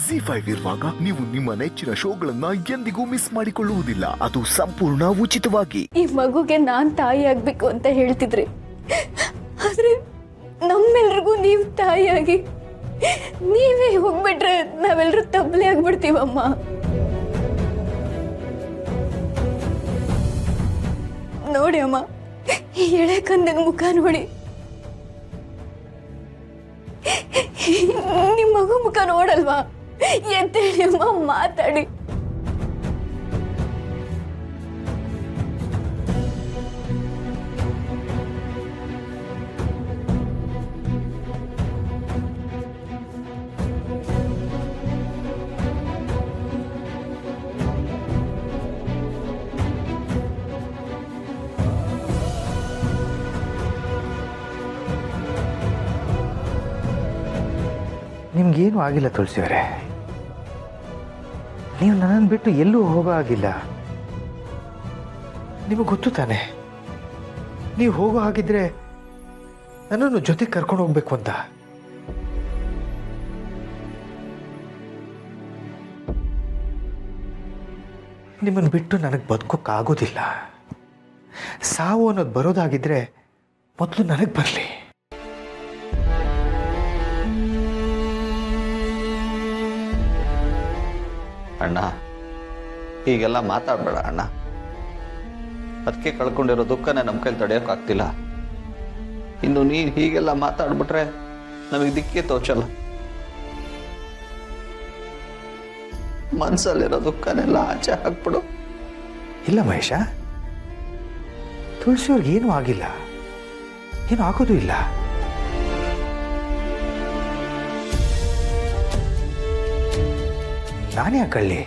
ಜಿ5 ಇರುವಾಗ ನೀವು ನಿಮ್ಮ ನೆಚ್ಚಿನ ಶೋಗಳನ್ನ ಎಂದಿಗೂ ಮಿಸ್ ಮಾಡಿಕೊಳ್ಳುವುದಿಲ್ಲ. ಅದು ಸಂಪೂರ್ಣ ಉಚಿತವಾಗಿ. ಈ ಮಗುಗೆ ನಾನ್ ತಾಯಿ ಆಗ್ಬೇಕು ಅಂತ ಹೇಳ್ತಿದ್ರಿ, ಆದ್ರೆ ನಮ್ಮೆಲ್ರಿಗೂ ನೀವು ತಾಯಿಯಾಗಿ ನೀವೇ ಹೋಗ್ಬಿಟ್ರೆ ನಾವೆಲ್ಲರೂ ತಬ್ಲೆ ಆಗ್ಬಿಡ್ತೀವಮ್ಮ. ನೋಡಿ ಅಮ್ಮ, ಈ ಎಳೆ ಕಂದನ ಮುಖ ನೋಡಿ, ನಿಮ್ಮ ಮಗು ಮುಖ ನೋಡಲ್ವಾ? ಎಂತೇಳಿ ಅಮ್ಮ ಮಾತಾಡಿ. ನಿಮ್ಗೇನು ಆಗಿಲ್ಲ ತುಳಸಿಯವರೇ, ನೀವು ನನ್ನನ್ನು ಬಿಟ್ಟು ಎಲ್ಲೂ ಹೋಗೋ ಆಗಿಲ್ಲ. ನಿಮಗೆ ಗೊತ್ತು ತಾನೆ, ನೀವು ಹೋಗೋ ಹಾಗಿದ್ರೆ ನನ್ನನ್ನು ಜೊತೆ ಕರ್ಕೊಂಡು ಹೋಗ್ಬೇಕು ಅಂತ. ನಿಮ್ಮನ್ನು ಬಿಟ್ಟು ನನಗೆ ಬದುಕೋಕ್ಕಾಗೋದಿಲ್ಲ. ಸಾವು ಅನ್ನೋದು ಬರೋದಾಗಿದ್ರೆ ಮೊದಲು ನನಗೆ ಬರಲಿ. ಅಣ್ಣ, ಹೀಗೆಲ್ಲ ಮಾತಾಡಬೇಡ ಅಣ್ಣ. ಅದಕ್ಕೆ ಕಳ್ಕೊಂಡಿರೋ ದುಃಖನೇ ನಮ್ಮ ಕೈಲಿ ತಡೆಯೋಕ್ಕಾಗ್ತಿಲ್ಲ. ಇನ್ನು ನೀನು ಹೀಗೆಲ್ಲ ಮಾತಾಡ್ಬಿಟ್ರೆ ನಮಗೆ ದಿಕ್ಕೇ ತೋಚಲ್ಲ. ಮನಸ್ಸಲ್ಲಿರೋ ದುಃಖನೆಲ್ಲ ಆಚೆ ಹಾಕ್ಬಿಡು. ಇಲ್ಲ ಮಹೇಶ, ತುಳಸಿಯವ್ರಿಗೆ ಏನೂ ಆಗಿಲ್ಲ, ಏನು ಆಗೋದು ಇಲ್ಲ. ನಾನೇ ಆ ಕಳ್ಳಿ,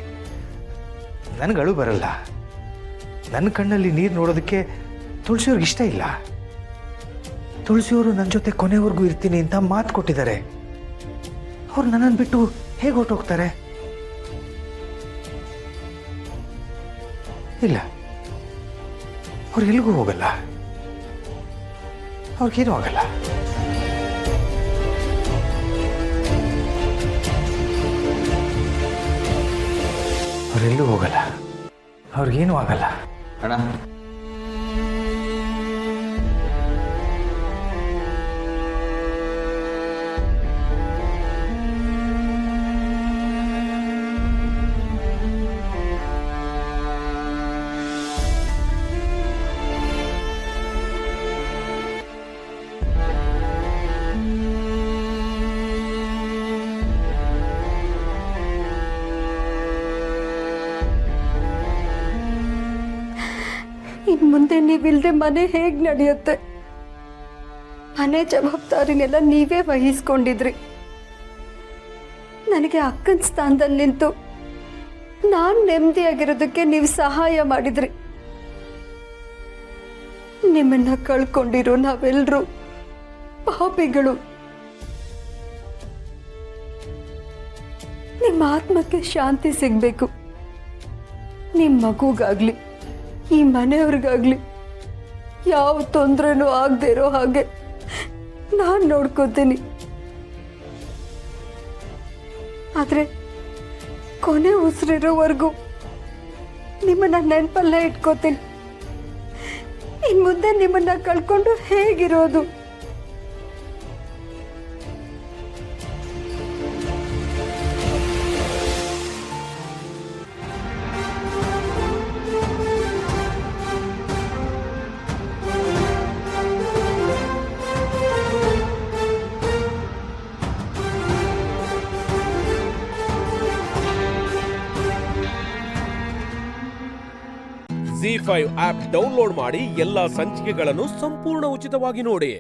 ನನಗಳು ಬರಲ್ಲ. ನನ್ನ ಕಣ್ಣಲ್ಲಿ ನೀರು ನೋಡೋದಕ್ಕೆ ತುಳಸಿಯವ್ರಿಗೆ ಇಷ್ಟ ಇಲ್ಲ. ತುಳಸಿಯವರು ನನ್ನ ಜೊತೆ ಕೊನೆವರೆಗೂ ಇರ್ತೀನಿ ಅಂತ ಮಾತು ಕೊಟ್ಟಿದ್ದಾರೆ. ಅವ್ರು ನನ್ನನ್ನು ಬಿಟ್ಟು ಹೇಗೆ ಹೊರಟೋಗ್ತಾರೆ? ಇಲ್ಲ, ಅವ್ರು ಎಲ್ಲಿಗೂ ಹೋಗಲ್ಲ, ಅವ್ರಿಗೇನೂ ಆಗಲ್ಲ. ಅವರೆಲ್ಲೂ ಹೋಗಲ್ಲ, ಅವ್ರಿಗೇನೂ ಆಗಲ್ಲ. ಅಣ್ಣ, ಇನ್ ಮುಂದೆ ನೀವಿಲ್ದೆ ಮನೆ ಹೇಗ್ ನಡೆಯುತ್ತೆ? ಮನೆ ಜವಾಬ್ದಾರಿನೆಲ್ಲ ನೀವೇ ವಹಿಸ್ಕೊಂಡಿದ್ರಿ. ನನಗೆ ಅಕ್ಕನ ಸ್ಥಾನದಲ್ಲಿ ನಿಂತು ನಾನ್ ನೆಮ್ಮದಿಯಾಗಿರೋದಕ್ಕೆ ನೀವು ಸಹಾಯ ಮಾಡಿದ್ರಿ. ನಿಮ್ಮನ್ನ ಕಳ್ಕೊಂಡಿರೋ ನಾವೆಲ್ಲರೂ ಪಾಪಿಗಳು. ನಿಮ್ಮ ಆತ್ಮಕ್ಕೆ ಶಾಂತಿ ಸಿಗ್ಬೇಕು. ನಿಮ್ಮ ಮಗುಗಾಗ್ಲಿ ಈ ಮನೆಯವ್ರಿಗಾಗ್ಲಿ ಯಾವ ತೊಂದರೆನೂ ಆಗದೆ ಇರೋ ಹಾಗೆ ನಾನು ನೋಡ್ಕೋತೀನಿ. ಆದ್ರೆ ಕೊನೆ ಉಸಿರಿರೋವರೆಗೂ ನಿಮ್ಮನ್ನ ನೆನಪಲ್ಲೇ ಇಟ್ಕೋತೀನಿ. ಇನ್ ಮುಂದೆ ನಿಮ್ಮನ್ನ ಕಳ್ಕೊಂಡು ಹೇಗಿರೋದು? ಜಿ5 ಆಪ್ ಡೌನ್ಲೋಡ್ ಮಾಡಿ ಎಲ್ಲಾ ಸಂಚಿಕೆಗಳನ್ನು ಸಂಪೂರ್ಣ ಉಚಿತವಾಗಿ ನೋಡಿ.